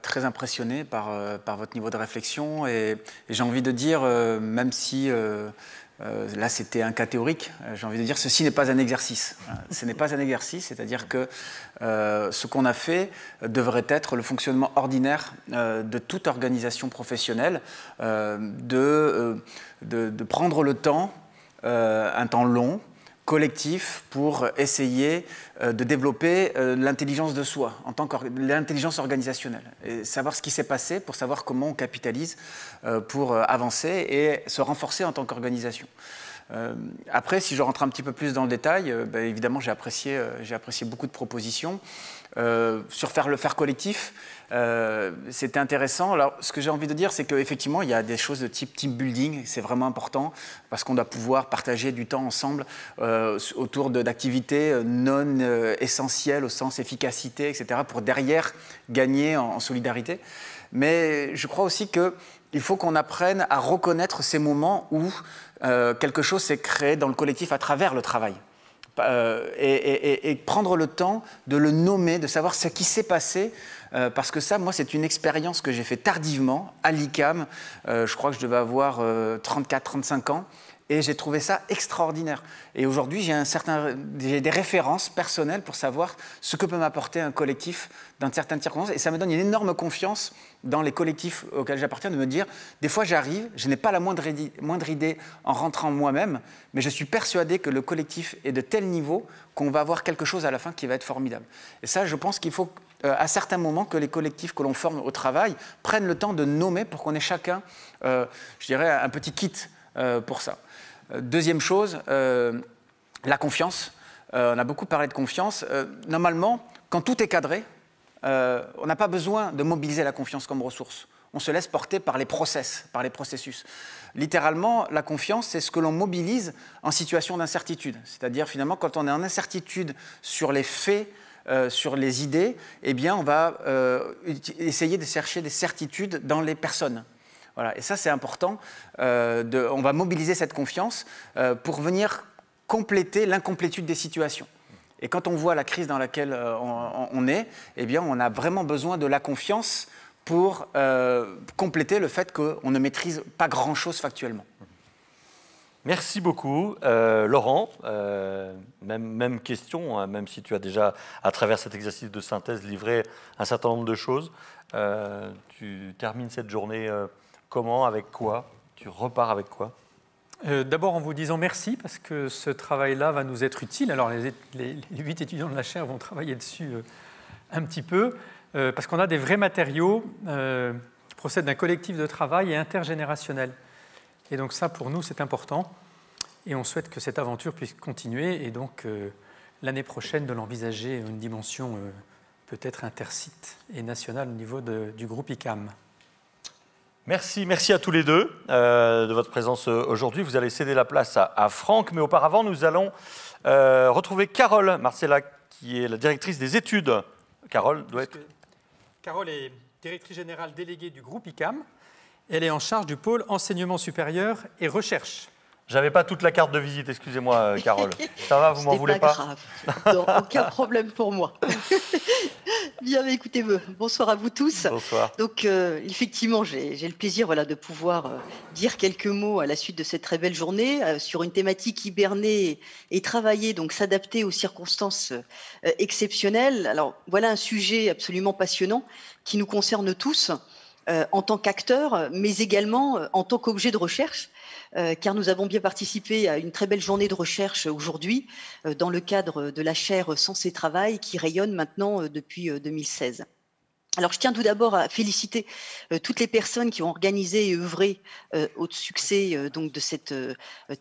très impressionné par votre niveau de réflexion et j'ai envie de dire, même si là c'était un cas théorique, j'ai envie de dire ceci n'est pas un exercice. Ce n'est pas un exercice, c'est-à-dire que ce qu'on a fait devrait être le fonctionnement ordinaire de toute organisation professionnelle, de prendre le temps, un temps long, collectif, pour essayer de développer l'intelligence de soi, l'intelligence organisationnelle, et savoir ce qui s'est passé pour savoir comment on capitalise pour avancer et se renforcer en tant qu'organisation. Après, si je rentre un petit peu plus dans le détail, évidemment, j'ai apprécié beaucoup de propositions. Sur le faire collectif, c'était intéressant. Alors, ce que j'ai envie de dire, c'est qu'effectivement, il y a des choses de type team building, c'est vraiment important, parce qu'on doit pouvoir partager du temps ensemble autour d'activités non essentielles au sens efficacité, etc., pour derrière gagner en solidarité. Mais je crois aussi qu'il faut qu'on apprenne à reconnaître ces moments où quelque chose s'est créé dans le collectif à travers le travail. Et prendre le temps de le nommer, de savoir ce qui s'est passé, parce que ça, moi, c'est une expérience que j'ai fait tardivement à l'ICAM. Je crois que je devais avoir 34-35 ans. Et j'ai trouvé ça extraordinaire. Et aujourd'hui, j'ai des références personnelles pour savoir ce que peut m'apporter un collectif dans certaines circonstances. Et ça me donne une énorme confiance dans les collectifs auxquels j'appartiens, de me dire, des fois j'arrive, je n'ai pas la moindre idée en rentrant moi-même, mais je suis persuadé que le collectif est de tel niveau qu'on va avoir quelque chose à la fin qui va être formidable. Et ça, je pense qu'il faut à certains moments que les collectifs que l'on forme au travail prennent le temps de nommer pour qu'on ait chacun, je dirais, un petit kit pour ça. Deuxième chose, la confiance. On a beaucoup parlé de confiance. Normalement, quand tout est cadré, on n'a pas besoin de mobiliser la confiance comme ressource. On se laisse porter par les processus. Littéralement, la confiance, c'est ce que l'on mobilise en situation d'incertitude. C'est-à-dire, finalement, quand on est en incertitude sur les faits, sur les idées, eh bien, on va essayer de chercher des certitudes dans les personnes. Voilà. Et ça, c'est important. On va mobiliser cette confiance pour venir compléter l'incomplétude des situations. Et quand on voit la crise dans laquelle on est, eh bien, on a vraiment besoin de la confiance pour compléter le fait qu'on ne maîtrise pas grand-chose factuellement. Merci beaucoup. Laurent, même question, hein, même si tu as déjà, à travers cet exercice de synthèse, livré un certain nombre de choses. Tu termines cette journée comment, avec quoi? Tu repars avec quoi? D'abord en vous disant merci, parce que ce travail-là va nous être utile. Alors les 8 étudiants de la chaire vont travailler dessus un petit peu, parce qu'on a des vrais matériaux qui procèdent d'un collectif de travail et intergénérationnel. Et donc ça, pour nous, c'est important. Et on souhaite que cette aventure puisse continuer, et donc l'année prochaine, de l'envisager une dimension peut-être intersite et nationale au niveau du groupe ICAM. Merci à tous les deux de votre présence aujourd'hui. Vous allez céder la place à Franck, mais auparavant, nous allons retrouver Carole Marcella, qui est la directrice des études. Carole doit être... Carole est directrice générale déléguée du groupe ICAM. Elle est en charge du pôle enseignement supérieur et recherche. J'avais pas toute la carte de visite, excusez-moi, Carole. Ça va, vous m'en voulez pas? Grave. Non, aucun problème pour moi. Bien, écoutez, bonsoir à vous tous. Bonsoir. Donc, effectivement, j'ai le plaisir de pouvoir dire quelques mots à la suite de cette très belle journée sur une thématique hiberner et travailler, donc s'adapter aux circonstances exceptionnelles. Alors, voilà un sujet absolument passionnant qui nous concerne tous en tant qu'acteurs, mais également en tant qu'objet de recherche. Car nous avons bien participé à une très belle journée de recherche aujourd'hui dans le cadre de la chaire Sens et Travail qui rayonne maintenant depuis 2016. Alors, je tiens tout d'abord à féliciter toutes les personnes qui ont organisé et œuvré au succès donc de cette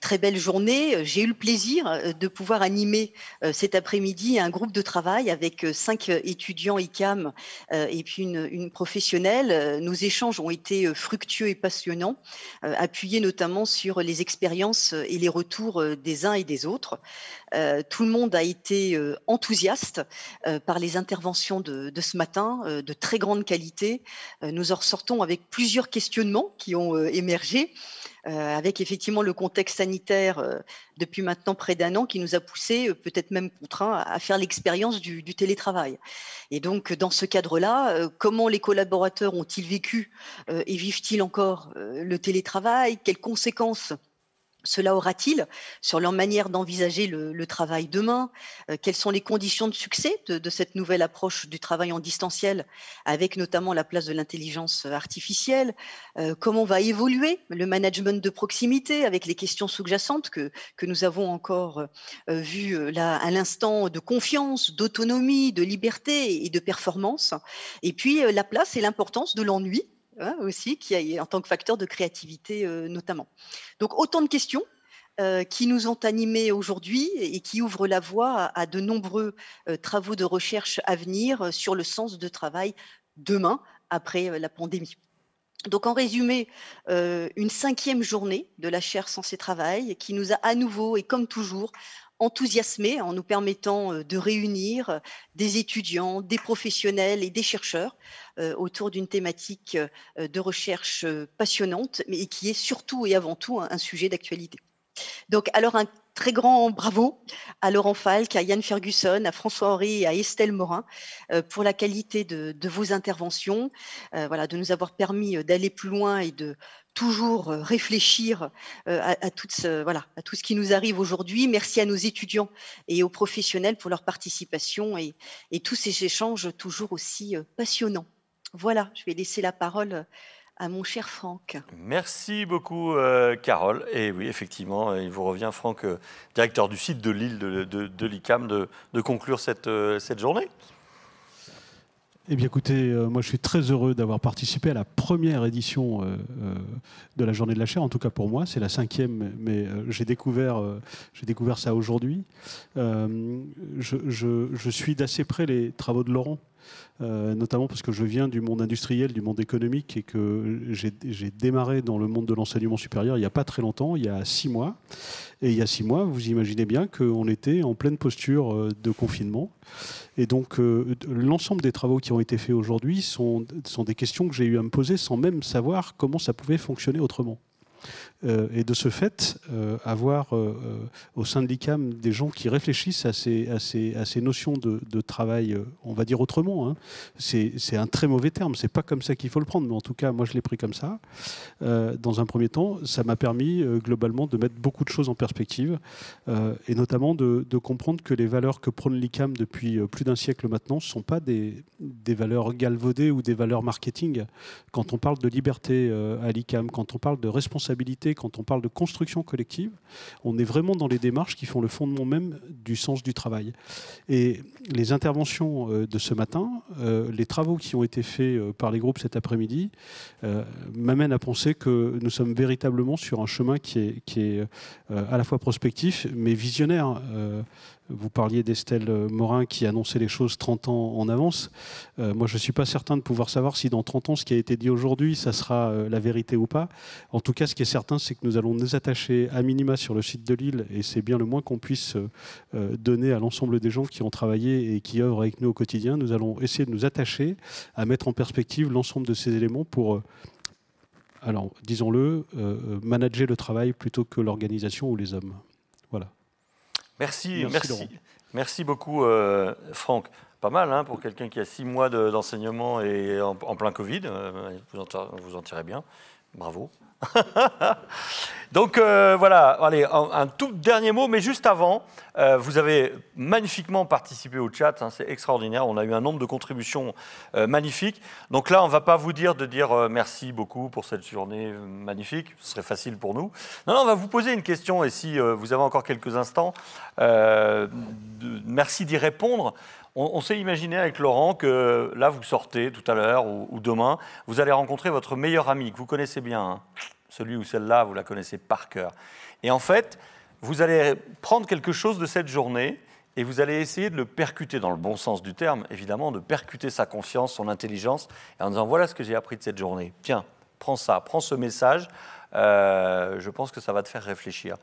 très belle journée. J'ai eu le plaisir de pouvoir animer cet après-midi un groupe de travail avec 5 étudiants ICAM et puis une professionnelle. Nos échanges ont été fructueux et passionnants, appuyés notamment sur les expériences et les retours des uns et des autres. Tout le monde a été enthousiaste par les interventions de ce matin, de très grande qualité. Nous en ressortons avec plusieurs questionnements qui ont émergé. avec effectivement le contexte sanitaire depuis maintenant près d'1 an qui nous a poussé, peut-être même contraint, à faire l'expérience du télétravail. Et donc, dans ce cadre-là, comment les collaborateurs ont-ils vécu et vivent-ils encore le télétravail? Quelles conséquences cela aura-t-il sur leur manière d'envisager le travail demain? Quelles sont les conditions de succès de cette nouvelle approche du travail en distanciel, avec notamment la place de l'intelligence artificielle? Comment va évoluer le management de proximité, avec les questions sous-jacentes que nous avons encore vues là à l'instant, de confiance, d'autonomie, de liberté et de performance? Et puis la place et l'importance de l'ennui, aussi, qui a, en tant que facteur de créativité notamment. Donc autant de questions qui nous ont animés aujourd'hui et qui ouvrent la voie à de nombreux travaux de recherche à venir sur le sens de travail demain, après la pandémie. Donc en résumé, une 5e journée de la chaire Sens et Travail qui nous a à nouveau et comme toujours enthousiasmés en nous permettant de réunir des étudiants, des professionnels et des chercheurs autour d'une thématique de recherche passionnante, mais qui est surtout et avant tout un sujet d'actualité. Donc, alors un très grand bravo à Laurent Falk, à Yann Ferguson, à François Horry et à Estelle Morin pour la qualité de vos interventions, voilà, de nous avoir permis d'aller plus loin et de toujours réfléchir à tout ce qui nous arrive aujourd'hui. Merci à nos étudiants et aux professionnels pour leur participation et tous ces échanges toujours aussi passionnants. Voilà, je vais laisser la parole à mon cher Franck. Merci beaucoup, Carole. Et oui, effectivement, il vous revient, Franck, directeur du site de Lille de l'ICAM, de conclure cette journée. Eh bien, écoutez, moi, je suis très heureux d'avoir participé à la première édition de la Journée de la Chaire. En tout cas, pour moi, c'est la 5e, mais j'ai découvert ça aujourd'hui. Je suis d'assez près les travaux de Laurent, notamment parce que je viens du monde industriel, du monde économique, et que j'ai démarré dans le monde de l'enseignement supérieur il n'y a pas très longtemps, il y a 6 mois. Et il y a 6 mois, vous imaginez bien qu'on était en pleine posture de confinement. Et donc, l'ensemble des travaux qui ont été faits aujourd'hui sont des questions que j'ai eu à me poser sans même savoir comment ça pouvait fonctionner autrement. Et de ce fait, avoir au sein de l'ICAM des gens qui réfléchissent à ces notions de travail, on va dire autrement, hein. C'est un très mauvais terme, c'est pas comme ça qu'il faut le prendre, mais en tout cas, moi je l'ai pris comme ça. Dans un premier temps, ça m'a permis globalement de mettre beaucoup de choses en perspective, et notamment de comprendre que les valeurs que prône l'ICAM depuis plus d'un siècle maintenant ne sont pas des valeurs galvaudées ou des valeurs marketing. Quand on parle de liberté à l'ICAM, quand on parle de responsabilité, quand on parle de construction collective, on est vraiment dans les démarches qui font le fondement même du sens du travail. Et les interventions de ce matin, les travaux qui ont été faits par les groupes cet après-midi, m'amènent à penser que nous sommes véritablement sur un chemin qui est à la fois prospectif, mais visionnaire. Vous parliez d'Estelle Morin qui annonçait les choses 30 ans en avance. Moi, je ne suis pas certain de pouvoir savoir si dans 30 ans, ce qui a été dit aujourd'hui, ça sera la vérité ou pas. En tout cas, ce qui est certain, c'est que nous allons nous attacher à minima sur le site de Lille, et c'est bien le moins qu'on puisse donner à l'ensemble des gens qui ont travaillé et qui œuvrent avec nous au quotidien. Nous allons essayer de nous attacher à mettre en perspective l'ensemble de ces éléments pour, alors, disons-le, manager le travail plutôt que l'organisation ou les hommes. Voilà. Merci beaucoup, Franck. Pas mal hein, pour quelqu'un qui a 6 mois d'enseignement et en plein Covid. Vous en tirez bien. Bravo. Donc voilà, allez, un tout dernier mot, mais juste avant, vous avez magnifiquement participé au chat, hein, c'est extraordinaire, on a eu un nombre de contributions magnifiques. Donc là, on ne va pas vous dire merci beaucoup pour cette journée magnifique, ce serait facile pour nous. Non, on va vous poser une question, et si vous avez encore quelques instants, merci d'y répondre. On s'est imaginé avec Laurent que là, vous sortez tout à l'heure ou demain, vous allez rencontrer votre meilleur ami que vous connaissez bien. Hein. Celui ou celle-là, vous la connaissez par cœur. Et en fait, vous allez prendre quelque chose de cette journée et vous allez essayer de le percuter, dans le bon sens du terme, évidemment, de percuter sa confiance, son intelligence, et en disant voilà ce que j'ai appris de cette journée. Tiens, prends ça, prends ce message, je pense que ça va te faire réfléchir.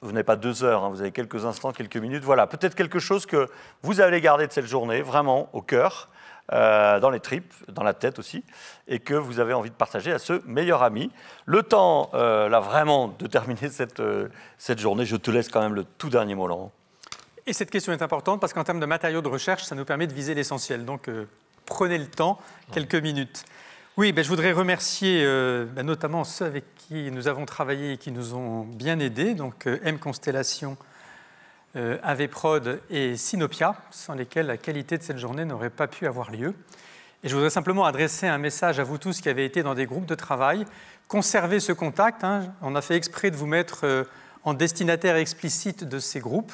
Vous n'avez pas 2 heures, hein, vous avez quelques instants, quelques minutes. Voilà, peut-être quelque chose que vous allez garder de cette journée, vraiment au cœur, dans les tripes, dans la tête aussi, et que vous avez envie de partager à ce meilleur ami. Le temps, là, vraiment, de terminer cette journée. Je te laisse quand même le tout dernier mot, Laurent. Et cette question est importante parce qu'en termes de matériaux de recherche, ça nous permet de viser l'essentiel. Donc, prenez le temps, quelques minutes. Oui, je voudrais remercier notamment ceux avec qui nous avons travaillé et qui nous ont bien aidés, donc M Constellation, AVProd et Sinopia, sans lesquels la qualité de cette journée n'aurait pas pu avoir lieu. Et je voudrais simplement adresser un message à vous tous qui avez été dans des groupes de travail. Conservez ce contact. On a fait exprès de vous mettre en destinataire explicite de ces groupes.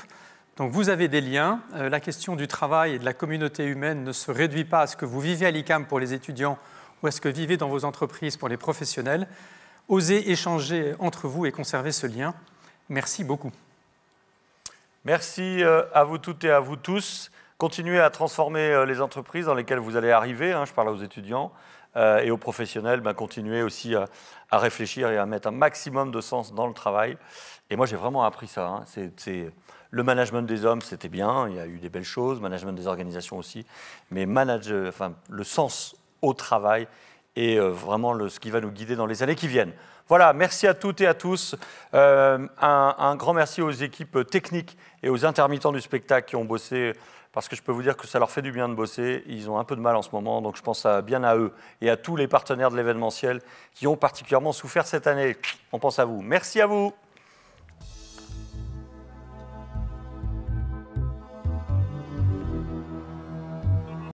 Donc vous avez des liens. La question du travail et de la communauté humaine ne se réduit pas à ce que vous vivez à l'ICAM pour les étudiants ou à ce que vous vivez dans vos entreprises pour les professionnels. Osez échanger entre vous et conserver ce lien. Merci beaucoup. Merci à vous toutes et à vous tous. Continuez à transformer les entreprises dans lesquelles vous allez arriver. Je parle aux étudiants et aux professionnels. Continuez aussi à réfléchir et à mettre un maximum de sens dans le travail. Et moi, j'ai vraiment appris ça. Le management des hommes, c'était bien. Il y a eu des belles choses. Management des organisations aussi. Mais le sens au travail est vraiment ce qui va nous guider dans les années qui viennent. Voilà, merci à toutes et à tous. Un grand merci aux équipes techniques et aux intermittents du spectacle qui ont bossé, parce que je peux vous dire que ça leur fait du bien de bosser. Ils ont un peu de mal en ce moment, donc je pense bien à eux et à tous les partenaires de l'événementiel qui ont particulièrement souffert cette année. On pense à vous. Merci à vous.